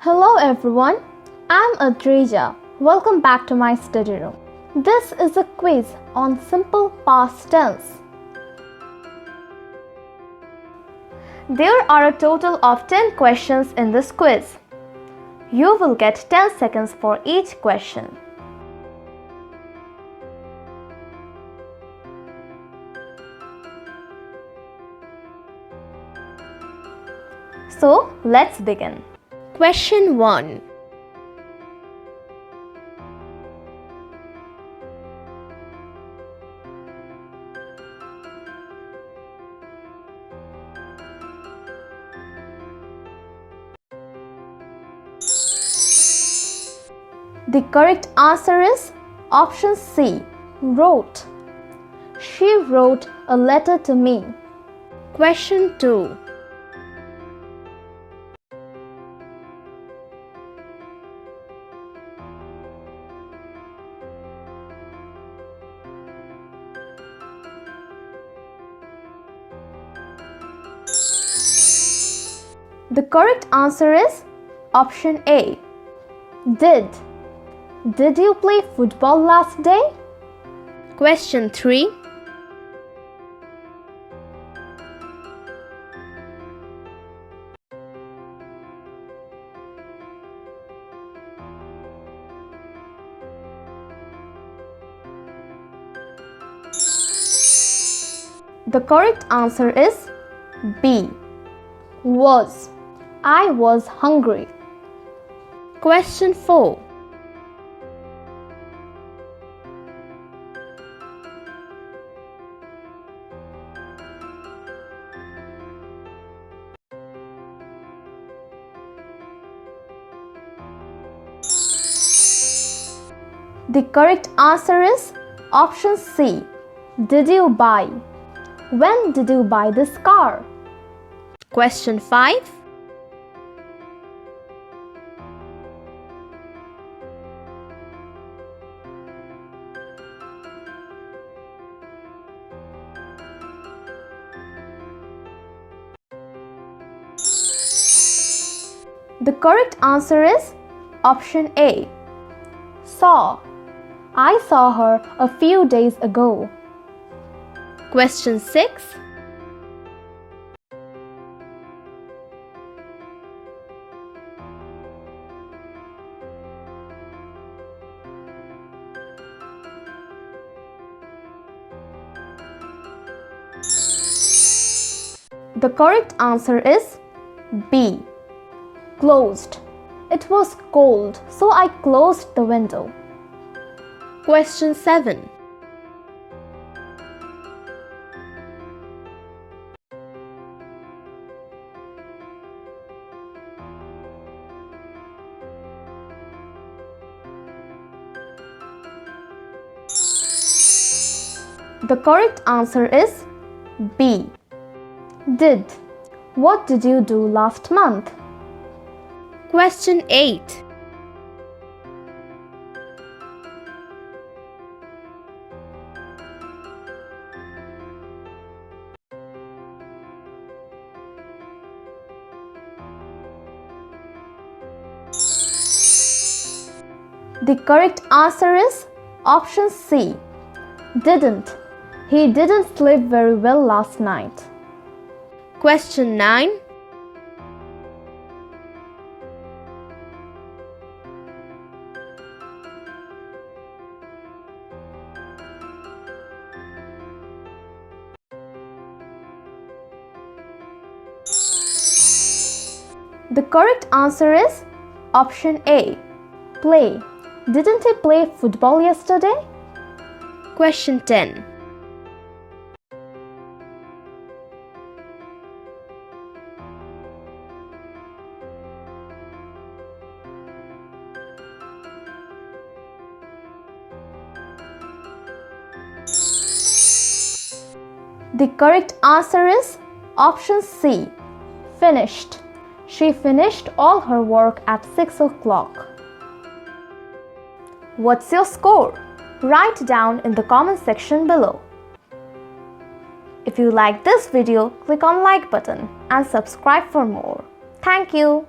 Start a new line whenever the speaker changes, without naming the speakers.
Hello everyone, I'm Adreja. Welcome back to my study room. This is a quiz on simple past tense. There are a total of 10 questions in this quiz. You will get 10 seconds for each question. So, let's begin.
Question 1.
The correct answer is option C, wrote. She wrote a letter to me.
Question 2.
The correct answer is option A, did. Did you play football last day?
Question 3.
The correct answer is B, was. I was hungry.
Question 4.
The correct answer is option C, did you buy? When did you buy this car?
Question 5.
The correct answer is option A, saw. I saw her a few days ago.
Question 6.
The correct answer is B, closed. It was cold, so I closed the window.
Question 7.
The correct answer is B, did. What did you do last month?
Question 8.
The correct answer is option C, didn't. He didn't sleep very well last night.
Question 9.
The correct answer is option A, play. Didn't he play football yesterday?
Question 10.
The correct answer is option C, finished. She finished all her work at 6 o'clock. What's your score? Write down in the comment section below. If you like this video, click on like button and subscribe for more. Thank you.